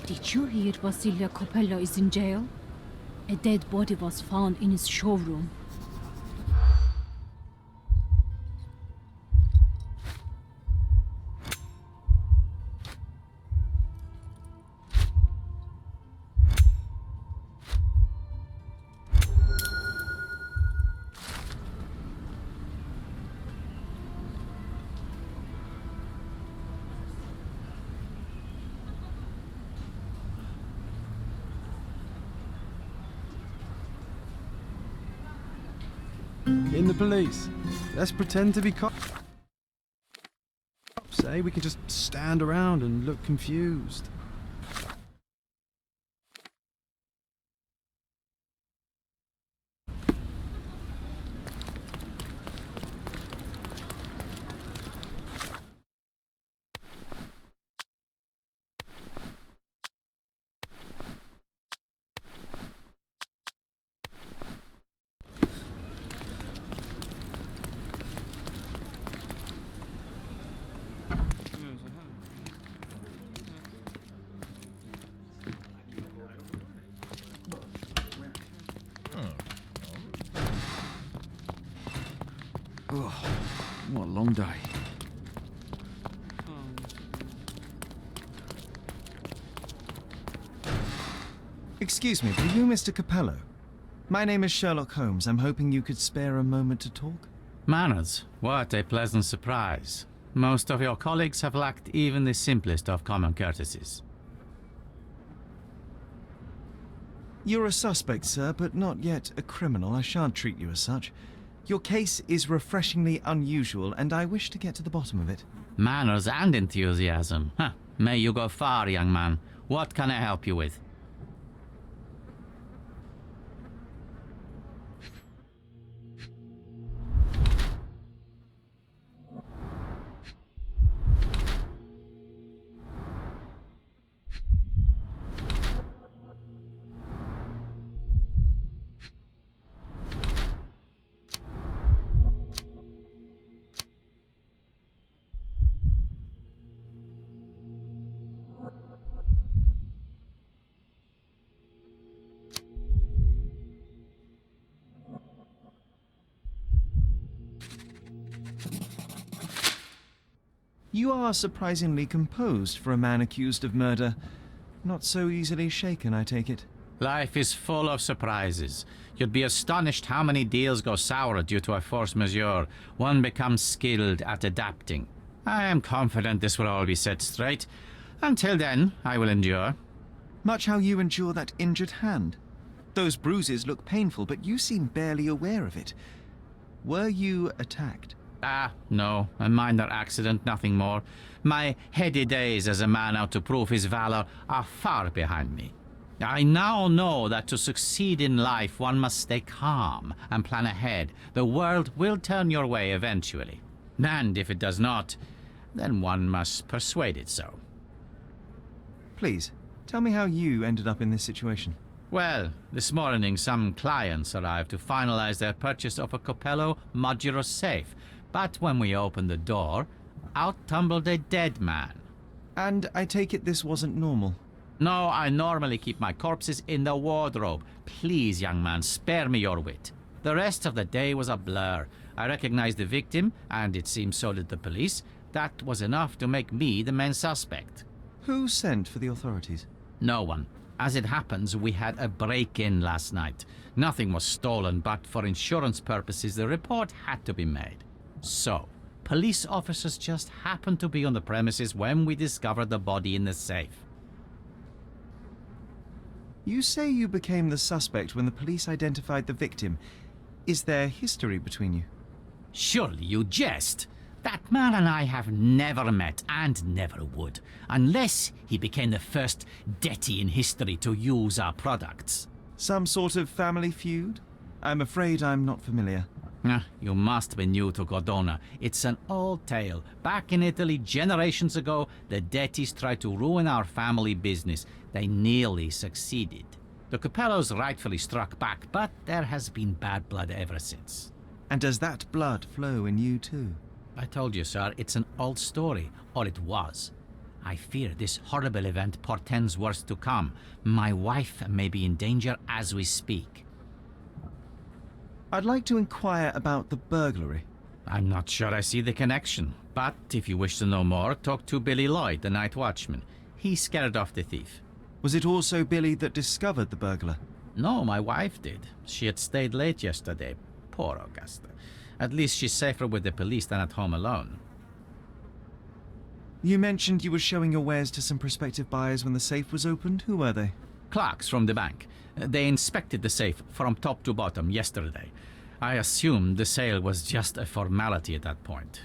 Did you hear Vasilia Coppello is in jail? A dead body was found in his showroom. In the police. Let's pretend to be cops. Say we can just stand around and look confused. Oh, what a long day. Excuse me, are you Mr. Coppello? My name is Sherlock Holmes. I'm hoping you could spare a moment to talk. Manners, what a pleasant surprise. Most of your colleagues have lacked even the simplest of common courtesies. You're a suspect, sir, but not yet a criminal. I shan't treat you as such. Your case is refreshingly unusual, and I wish to get to the bottom of it. Manners and enthusiasm. Huh. May you go far, young man. What can I help you with? You are surprisingly composed for a man accused of murder. Not so easily shaken, I take it. Life is full of surprises. You'd be astonished how many deals go sour due to a force majeure. One becomes skilled at adapting. I am confident this will all be set straight. Until then, I will endure. Much how you endure that injured hand. Those bruises look painful, but you seem barely aware of it. Were you attacked? No, a minor accident, nothing more. My heady days as a man out to prove his valor are far behind me. I now know that to succeed in life, one must stay calm and plan ahead. The world will turn your way eventually. And if it does not, then one must persuade it so. Please, tell me how you ended up in this situation. Well, this morning some clients arrived to finalize their purchase of a Coppello modular safe. But when we opened the door, out tumbled a dead man. And I take it this wasn't normal? No, I normally keep my corpses in the wardrobe. Please, young man, spare me your wit. The rest of the day was a blur. I recognized the victim, and it seems so did the police. That was enough to make me the main suspect. Who sent for the authorities? No one. As it happens, we had a break-in last night. Nothing was stolen, but for insurance purposes, the report had to be made. So, police officers just happened to be on the premises when we discovered the body in the safe. You say you became the suspect when the police identified the victim. Is there history between you? Surely you jest. That man and I have never met and never would, unless he became the first deity in history to use our products. Some sort of family feud? I'm afraid I'm not familiar. You must be new to Godona. It's an old tale. Back in Italy, generations ago, the deities tried to ruin our family business. They nearly succeeded. The Coppellos rightfully struck back, but there has been bad blood ever since. And does that blood flow in you too? I told you, sir, it's an old story, or it was. I fear this horrible event portends worse to come. My wife may be in danger as we speak. I'd like to inquire about the burglary. I'm not sure I see the connection, but if you wish to know more, talk to Billy Lloyd, the night watchman. He scared off the thief. Was it also Billy that discovered the burglar? No, my wife did. She had stayed late yesterday. Poor Augusta. At least she's safer with the police than at home alone. You mentioned you were showing your wares to some prospective buyers when the safe was opened. Who were they? Clerks from the bank. They inspected the safe from top to bottom yesterday. I assumed the sale was just a formality at that point.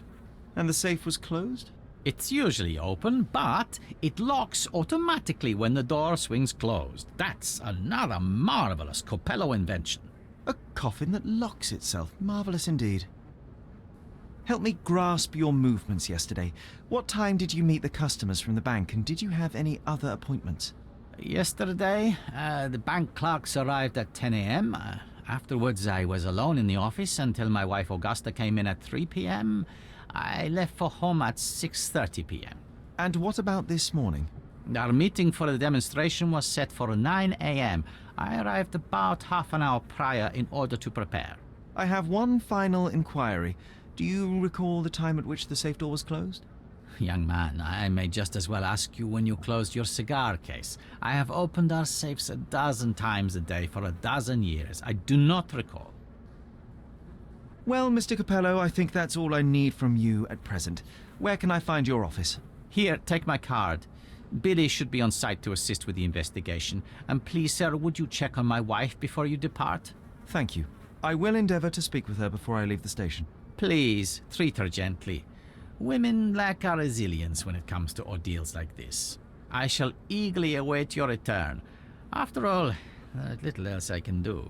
And the safe was closed? It's usually open, but it locks automatically when the door swings closed. That's another marvelous Coppello invention. A coffin that locks itself. Marvelous indeed. Help me grasp your movements yesterday. What time did you meet the customers from the bank, and did you have any other appointments? Yesterday, the bank clerks arrived at 10 a.m. Afterwards, I was alone in the office until my wife Augusta came in at 3 p.m. I left for home at 6:30 p.m. And what about this morning? Our meeting for the demonstration was set for 9 a.m. I arrived about half an hour prior in order to prepare. I have one final inquiry. Do you recall the time at which the safe door was closed? Young man, I may just as well ask you when you closed your cigar case. I have opened our safes 12 times a day for 12 years. I do not recall. Well, Mr. Coppello, I think that's all I need from you at present. Where can I find your office? Here, take my card. Billy should be on site to assist with the investigation. And please, sir, would you check on my wife before you depart? Thank you. I will endeavor to speak with her before I leave the station. Please, treat her gently. Women lack our resilience when it comes to ordeals like this. I shall eagerly await your return. After all, there's little else I can do.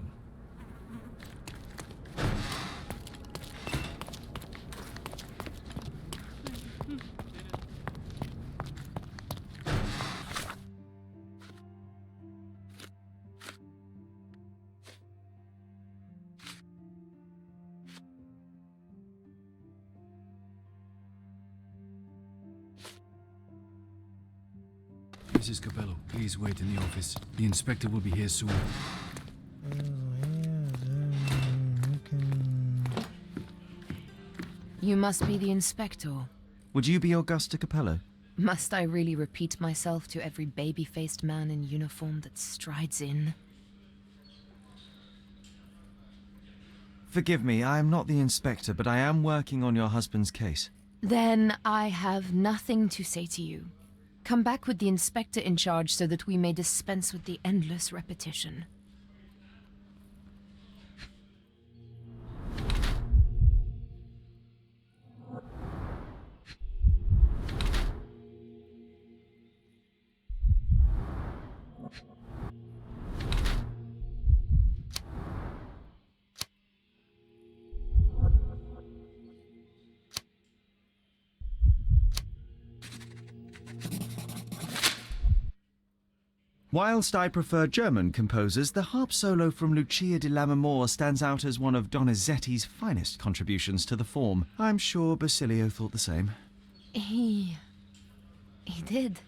Mrs. Coppello, please wait in the office. The inspector will be here soon. You must be the inspector. Would you be Augusta Coppello? Must I really repeat myself to every baby-faced man in uniform that strides in? Forgive me, I am not the inspector, but I am working on your husband's case. Then I have nothing to say to you. Come back with the inspector in charge so that we may dispense with the endless repetition. Whilst I prefer German composers, the harp solo from Lucia di Lammermoor stands out as one of Donizetti's finest contributions to the form. I'm sure Basilio thought the same. He did.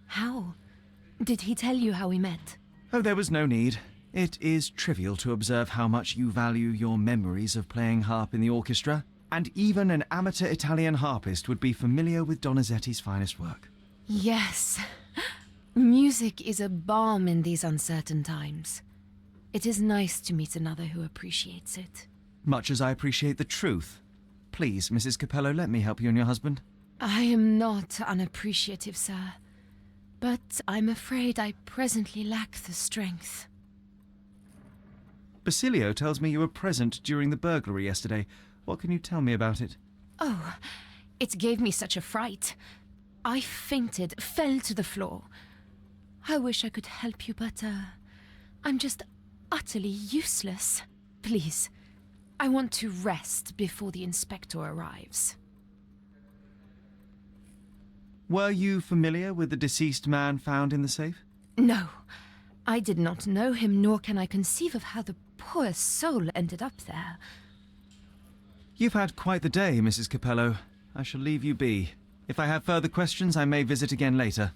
How? Did he tell you how we met? Oh, there was no need. It is trivial to observe how much you value your memories of playing harp in the orchestra, and even an amateur Italian harpist would be familiar with Donizetti's finest work. Yes. Music is a balm in these uncertain times. It is nice to meet another who appreciates it. Much as I appreciate the truth. Please, Mrs. Coppello, let me help you and your husband. I am not unappreciative, sir. But I'm afraid I presently lack the strength. Basilio tells me you were present during the burglary yesterday. What can you tell me about it? Oh, it gave me such a fright. I fainted, fell to the floor. I wish I could help you, but, I'm just utterly useless. Please, I want to rest before the inspector arrives. Were you familiar with the deceased man found in the safe? No, I did not know him, nor can I conceive of how the poor soul ended up there. You've had quite the day, Mrs. Coppello. I shall leave you be. If I have further questions, I may visit again later.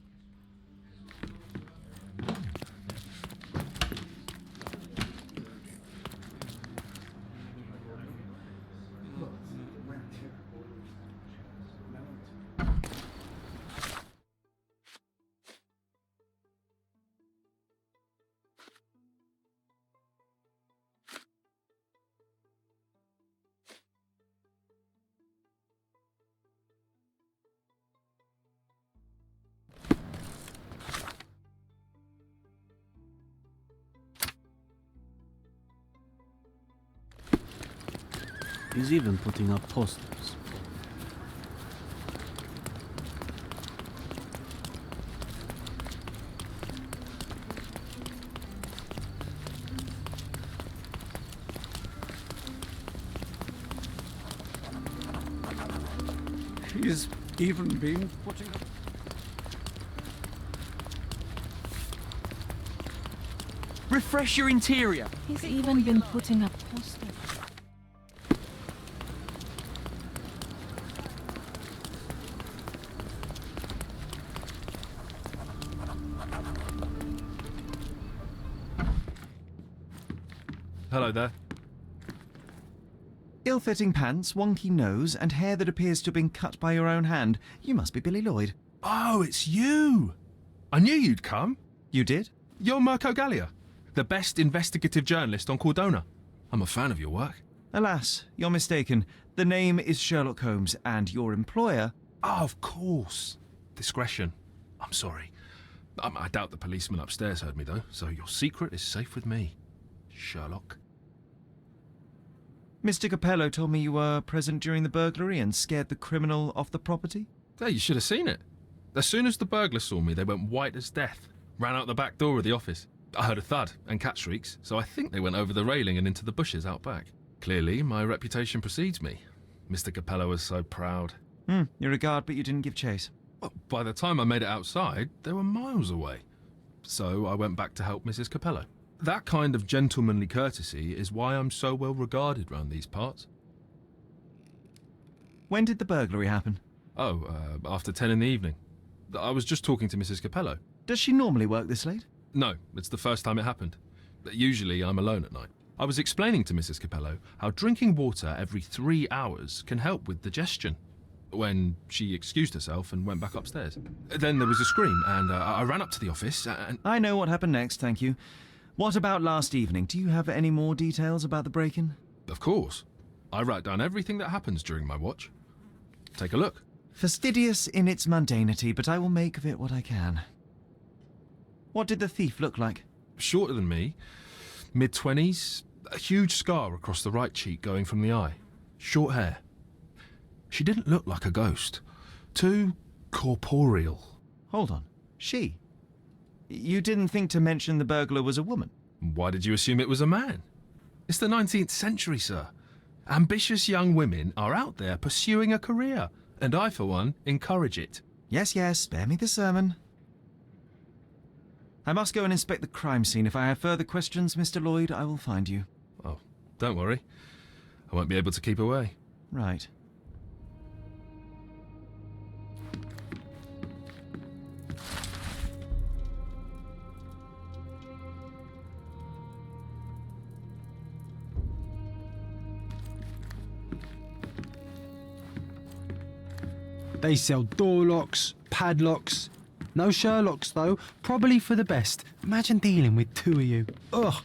He's even putting up posters. He's even been putting up... Refresh your interior. He's even been putting up posters. Hello there. Ill-fitting pants, wonky nose, and hair that appears to have been cut by your own hand. You must be Billy Lloyd. Oh, it's you! I knew you'd come. You did? You're Mirko Gallia, the best investigative journalist on Cordona. I'm a fan of your work. Alas, you're mistaken. The name is Sherlock Holmes, and your employer... Oh, of course. Discretion. I'm sorry. I doubt the policeman upstairs heard me, though, so your secret is safe with me, Sherlock. Mr. Capello told me you were present during the burglary and scared the criminal off the property? Hey, you should have seen it. As soon as the burglars saw me, they went white as death. Ran out the back door of the office. I heard a thud and cat shrieks, so I think they went over the railing and into the bushes out back. Clearly, my reputation precedes me. Mr. Capello was so proud. You're a guard, but you didn't give chase. Well, by the time I made it outside, they were miles away. So I went back to help Mrs. Capello. That kind of gentlemanly courtesy is why I'm so well regarded round these parts. When did the burglary happen? After 10 in the evening. I was just talking to Mrs. Capello. Does she normally work this late? No, it's the first time it happened. Usually I'm alone at night. I was explaining to Mrs. Capello how drinking water every 3 hours can help with digestion, when she excused herself and went back upstairs. Then there was a scream, and I ran up to the office and... I know what happened next, thank you. What about last evening? Do you have any more details about the break-in? Of course. I write down everything that happens during my watch. Take a look. Fastidious in its mundanity, but I will make of it what I can. What did the thief look like? Shorter than me, mid-20s, a huge scar across the right cheek going from the eye. Short hair. She didn't look like a ghost. Too corporeal. Hold on. She? You didn't think to mention the burglar was a woman? Why did you assume it was a man? It's the 19th century, sir. Ambitious young women are out there pursuing a career, and I, for one, encourage it. Yes, yes, spare me the sermon. I must go and inspect the crime scene. If I have further questions, Mr. Lloyd, I will find you. Oh, don't worry. I won't be able to keep away. Right. They sell door locks, padlocks. No Sherlocks, though. Probably for the best. Imagine dealing with two of you. Ugh.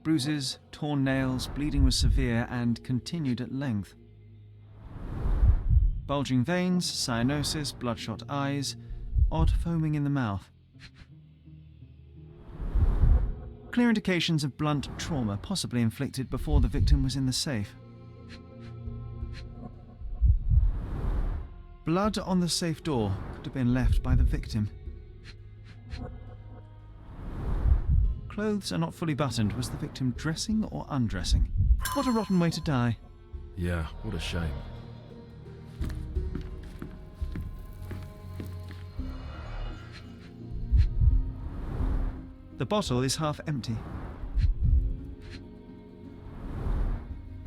Bruises, torn nails, bleeding was severe and continued at length. Bulging veins, cyanosis, bloodshot eyes, odd foaming in the mouth. Clear indications of blunt trauma, possibly inflicted before the victim was in the safe. Blood on the safe door could have been left by the victim. Clothes are not fully buttoned. Was the victim dressing or undressing? What a rotten way to die. Yeah, what a shame. The bottle is half empty.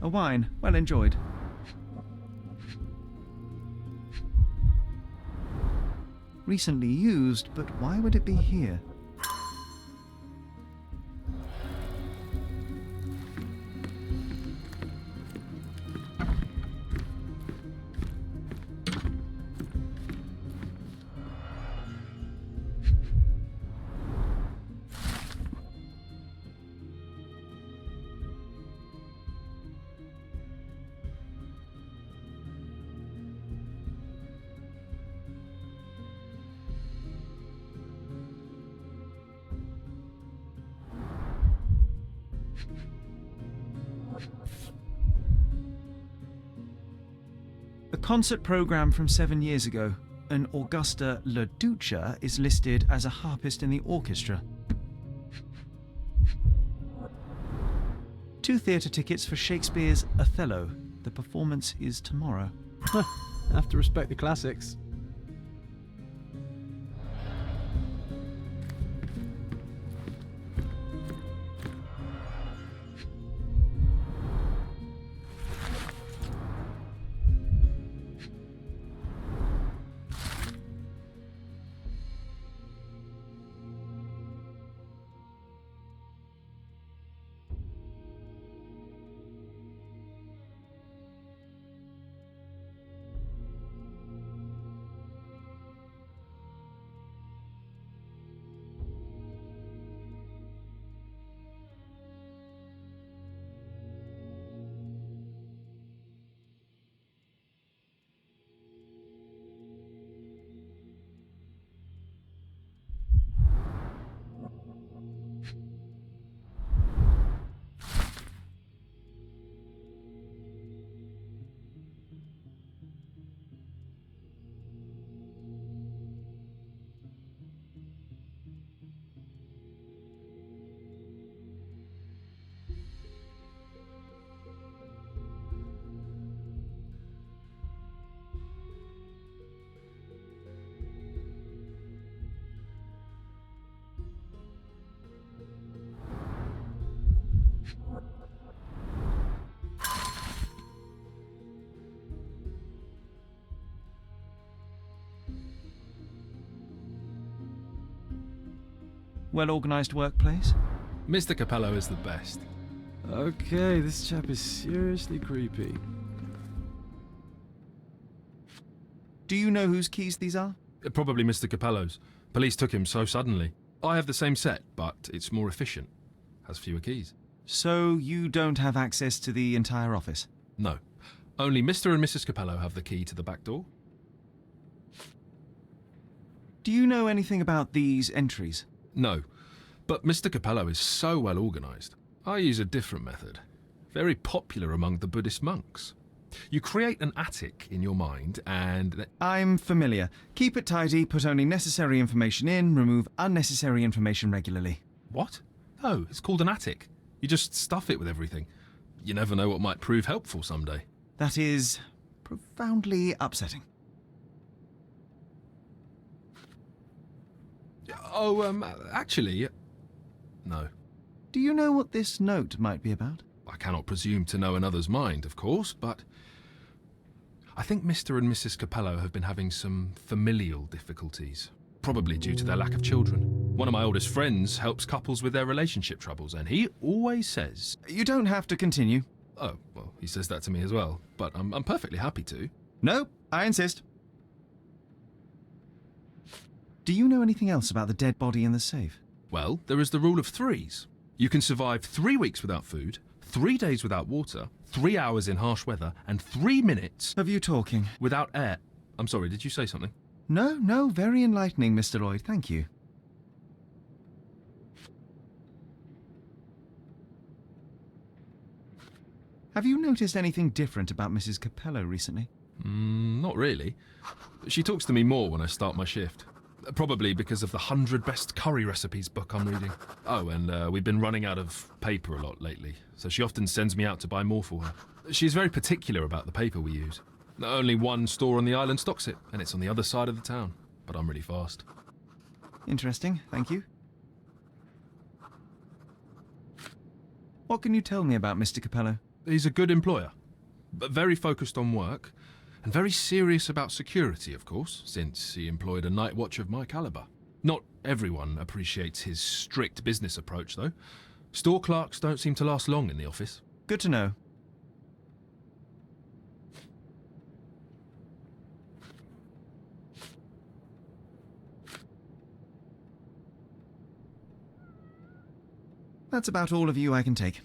A wine, well enjoyed. Recently used, but why would it be here? A concert program from 7 years ago. An Augusta La Duca is listed as a harpist in the orchestra. 2 theatre tickets for Shakespeare's Othello. The performance is tomorrow. Have to respect the classics. Well-organised workplace? Mr. Capello is the best. Okay, this chap is seriously creepy. Do you know whose keys these are? Probably Mr. Capello's. Police took him so suddenly. I have the same set, but it's more efficient. Has fewer keys. So you don't have access to the entire office? No. Only Mr. and Mrs. Capello have the key to the back door. Do you know anything about these entries? No. But Mr. Capello is so well organised. I use a different method. Very popular among the Buddhist monks. You create an attic in your mind and... I'm familiar. Keep it tidy, put only necessary information in, remove unnecessary information regularly. What? No, it's called an attic. You just stuff it with everything. You never know what might prove helpful someday. That is profoundly upsetting. Oh, actually, no. Do you know what this note might be about? I cannot presume to know another's mind, of course, but I think Mr. and Mrs. Capello have been having some familial difficulties, probably due to their lack of children. One of my oldest friends helps couples with their relationship troubles, and he always says... You don't have to continue. Oh, well, he says that to me as well, but I'm perfectly happy to. No, I insist. Do you know anything else about the dead body in the safe? Well, there is the rule of threes. You can survive 3 weeks without food, 3 days without water, 3 hours in harsh weather, and 3 minutes... Of you talking? ...without air. I'm sorry, did you say something? No, very enlightening, Mr. Lloyd, thank you. Have you noticed anything different about Mrs. Capello recently? Not really. She talks to me more when I start my shift. Probably because of the 100 Best Curry Recipes book I'm reading. Oh, and we've been running out of paper a lot lately, so she often sends me out to buy more for her. She's very particular about the paper we use. Only one store on the island stocks it, and it's on the other side of the town. But I'm really fast. Interesting, thank you. What can you tell me about Mr. Capello? He's a good employer, but very focused on work, and very serious about security, of course, since he employed a night watch of my caliber. Not everyone appreciates his strict business approach, though. Store clerks don't seem to last long in the office. Good to know. That's about all of you I can take.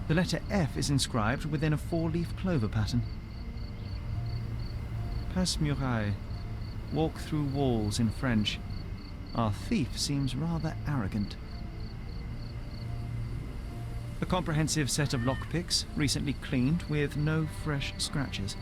The letter F is inscribed within a four-leaf clover pattern. Passe muraille. Walk through walls in French. Our thief seems rather arrogant. A comprehensive set of lockpicks, recently cleaned with no fresh scratches.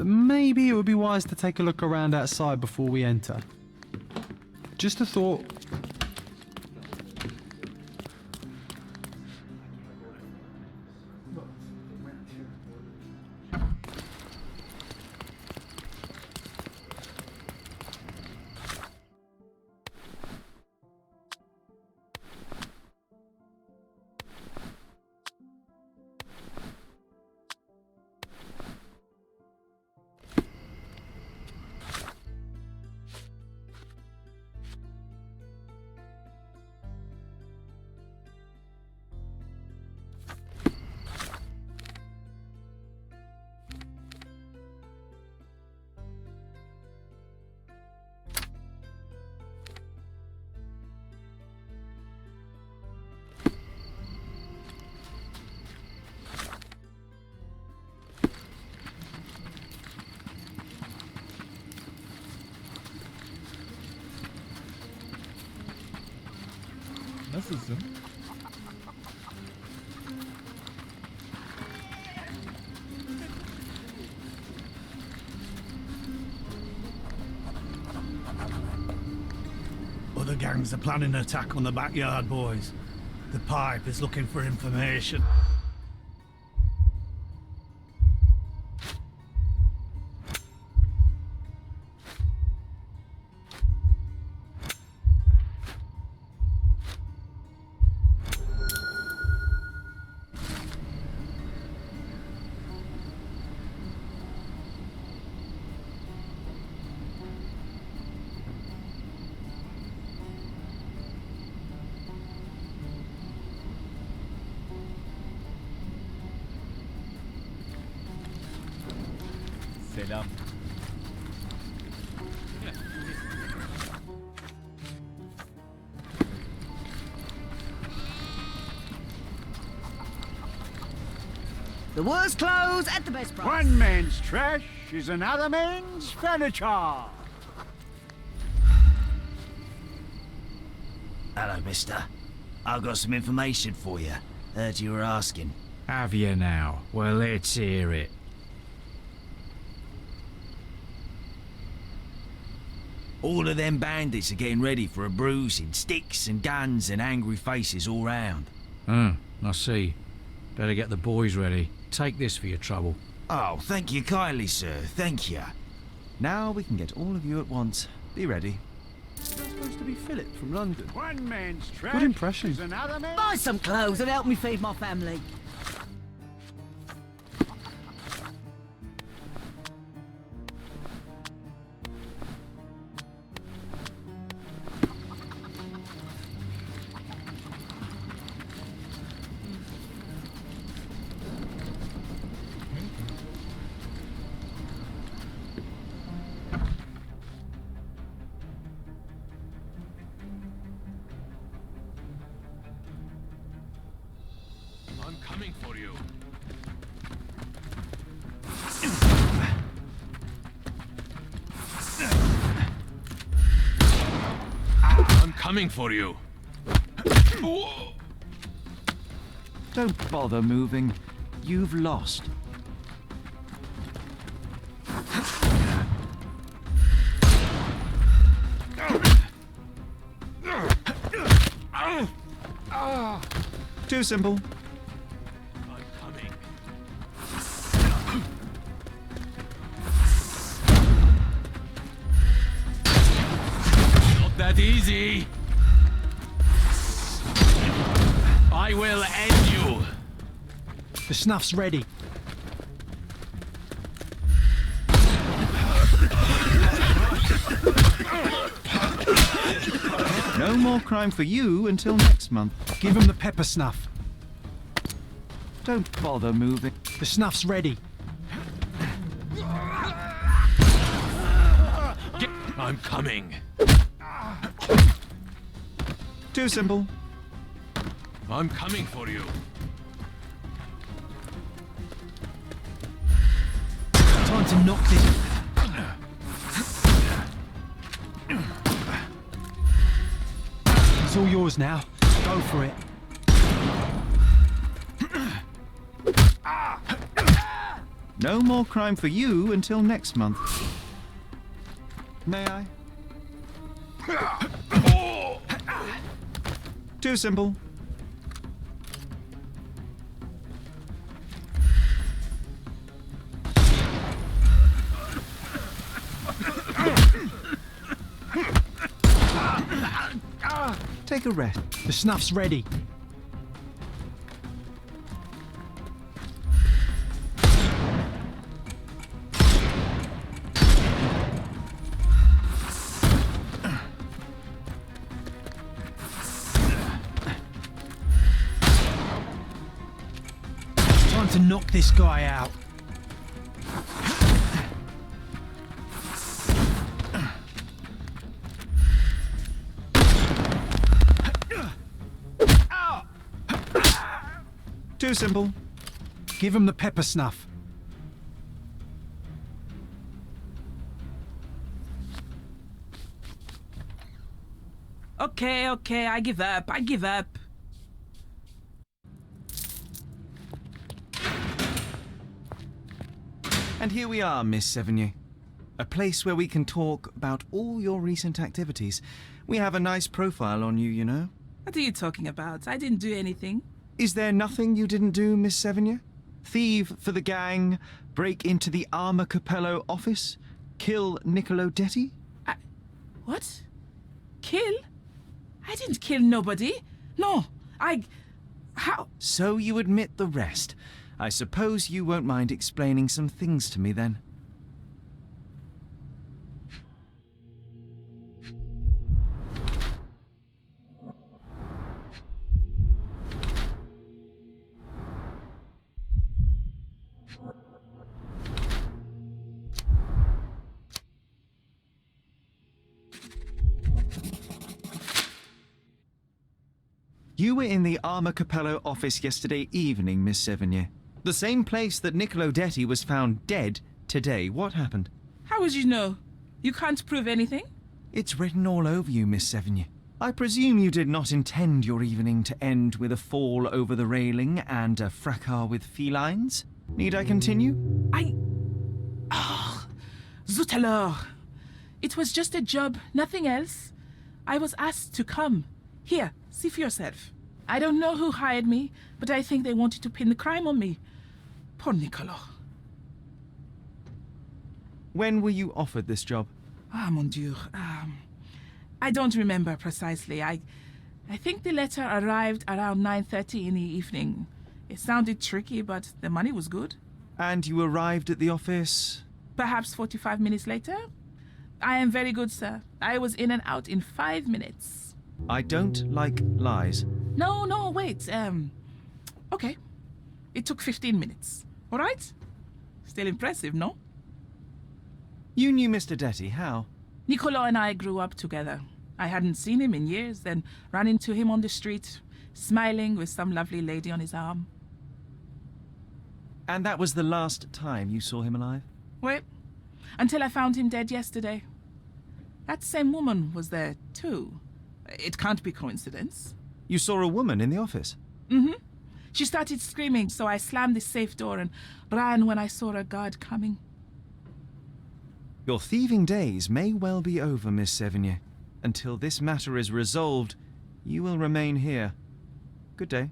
Maybe it would be wise to take a look around outside before we enter. Just a thought. Nasılsın? Other gangs are planning an attack on the backyard, boys. The pipe is looking for information. Selam. The worst clothes at the best price. One man's trash is another man's furniture. Hello, mister. I've got some information for you. Heard you were asking. Have you now? Well, let's hear it. All of them bandits are getting ready for a bruising. Sticks and guns and angry faces all round. I see. Better get the boys ready. Take this for your trouble. Oh, thank you kindly, sir. Thank you. Now we can get all of you at once. Be ready. You're supposed to be Philip from London. One man's trash Good impression. is another man's... Buy some clothes and help me feed my family. I'm coming for you. I'm coming for you. Don't bother moving. You've lost. Too simple. I'm coming. Not that easy. I will end you. The snuff's ready. No more crime for you until next month. Give him the pepper snuff. Don't bother moving. The snuff's ready. I'm coming. Too simple. I'm coming for you. Time to knock this. It's all yours now. Go for it. No more crime for you until next month. May I? Too simple. Take a rest. The snuff's ready. Time to knock this guy out. Too simple. Give him the pepper snuff. Okay, I give up. And here we are, Miss Sevigny. A place where we can talk about all your recent activities. We have a nice profile on you, you know. What are you talking about? I didn't do anything. Is there nothing you didn't do, Miss Sevigny? Thieve for the gang, break into the Armor Capello office, kill Niccolo Detti? What? Kill? I didn't kill nobody. No, How? So you admit the rest. I suppose you won't mind explaining some things to me then. You were in the Armor Capello office yesterday evening, Miss Sevigny. The same place that Niccolo Detti was found dead today. What happened? How would you know? You can't prove anything? It's written all over you, Miss Sevigny. I presume you did not intend your evening to end with a fall over the railing and a fracas with felines. Need I continue? Zut alors! It was just a job, nothing else. I was asked to come. Here, see for yourself. I don't know who hired me, but I think they wanted to pin the crime on me. Poor Niccolo. When were you offered this job? Ah, mon Dieu. I don't remember precisely. I think the letter arrived around 9:30 in the evening. It sounded tricky, but the money was good. And you arrived at the office? Perhaps 45 minutes later. I am very good, sir. I was in and out in 5 minutes. I don't like lies. No, wait. Okay. It took 15 minutes. All right? Still impressive, no? You knew Mr. Detti, how? Niccolo and I grew up together. I hadn't seen him in years, then ran into him on the street, smiling with some lovely lady on his arm. And that was the last time you saw him alive? Well, until I found him dead yesterday. That same woman was there, too. It can't be coincidence. You saw a woman in the office? Mm-hmm. She started screaming, so I slammed the safe door and ran when I saw a guard coming. Your thieving days may well be over, Miss Sevigny. Until this matter is resolved, you will remain here. Good day.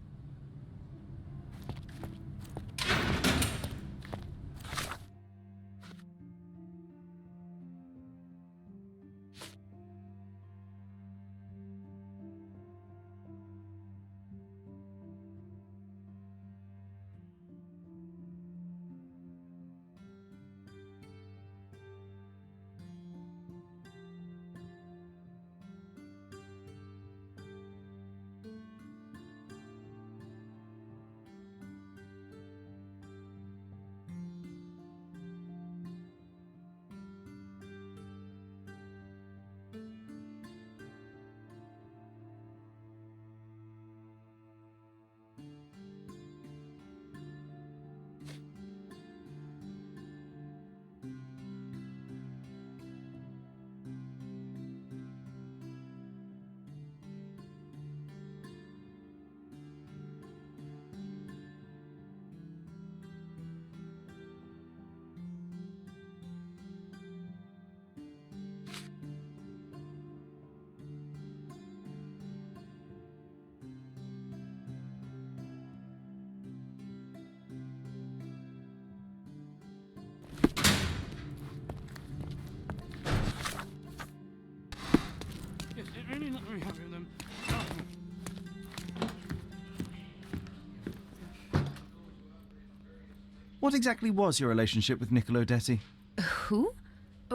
What exactly was your relationship with Niccolo Detti? Who?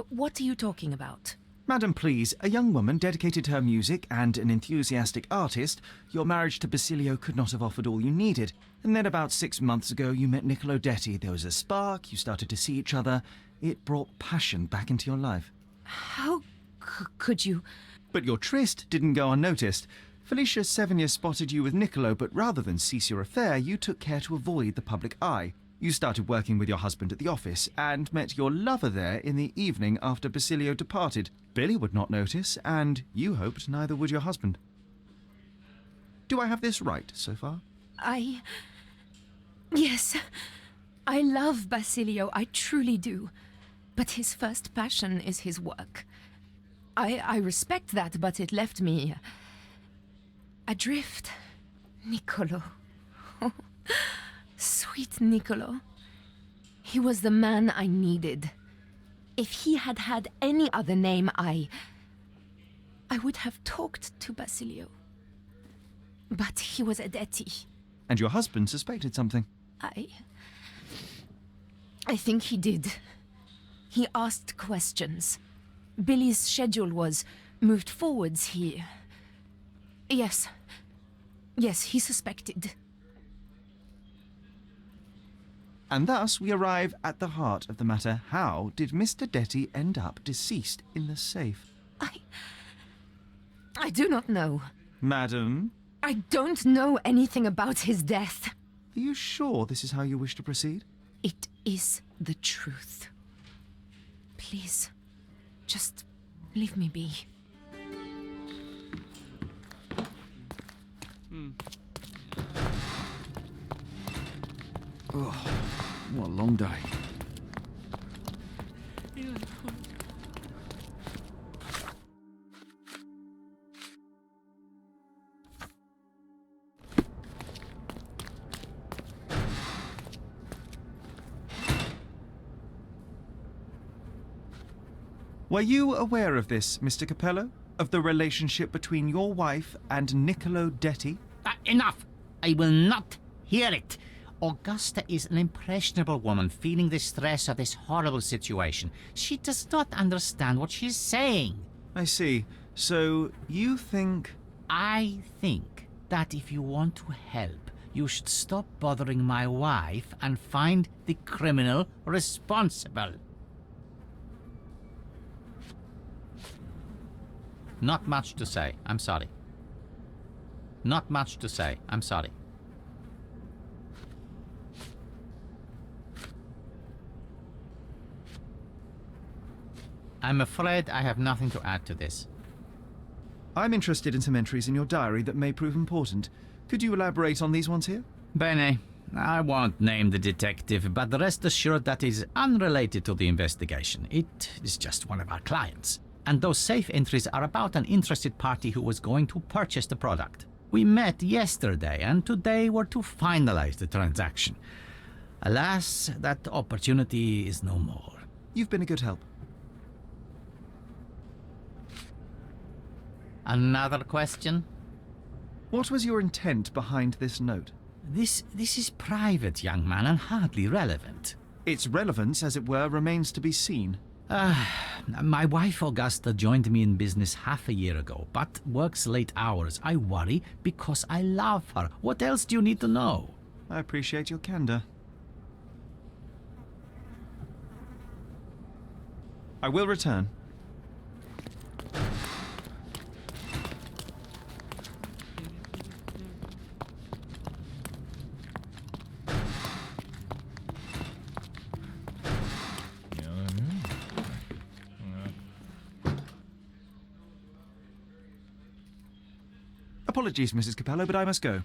What are you talking about? Madam, please, a young woman dedicated to her music and an enthusiastic artist. Your marriage to Basilio could not have offered all you needed. And then about 6 months ago, you met Niccolo Detti. There was a spark, you started to see each other. It brought passion back into your life. How could you? But your tryst didn't go unnoticed. Felicia Sevigny spotted you with Niccolo, but rather than cease your affair, you took care to avoid the public eye. You started working with your husband at the office and met your lover there in the evening after Basilio departed. Billy would not notice, and you hoped neither would your husband. Do I have this right so far? Yes. I love Basilio, I truly do. But his first passion is his work. I respect that, but it left me adrift. Niccolo. Oh, sweet Niccolo. He was the man I needed. If he had had any other name, I would have talked to Basilio. But he was a Detti. And your husband suspected something. I think he did. He asked questions. Billy's schedule was moved forwards. Yes, he suspected. And thus we arrive at the heart of the matter. How did Mr. Detti end up deceased in the safe? I do not know. Madam? I don't know anything about his death. Are you sure this is how you wish to proceed? It is the truth. Please, just leave me be. Oh, what a long day. Were you aware of this, Mr. Capello? Of the relationship between your wife and Niccolo Detti? Enough! I will not hear it. Augusta is an impressionable woman feeling the stress of this horrible situation. She does not understand what she is saying. I see. So, you think... I think that if you want to help, you should stop bothering my wife and find the criminal responsible. Not much to say. I'm sorry. Not much to say. I'm sorry. I'm afraid I have nothing to add to this. I'm interested in some entries in your diary that may prove important. Could you elaborate on these ones here? Bene. I won't name the detective, but rest assured that is unrelated to the investigation. It is just one of our clients. And those safe entries are about an interested party who was going to purchase the product. We met yesterday, and today were to finalize the transaction. Alas, that opportunity is no more. You've been a good help. Another question? What was your intent behind this note? This is private, young man, and hardly relevant. Its relevance, as it were, remains to be seen. My wife Augusta joined me in business half a year ago, but works late hours. I worry because I love her. What else do you need to know? I appreciate your candor. I will return. Apologies, Mrs. Capello, but I must go.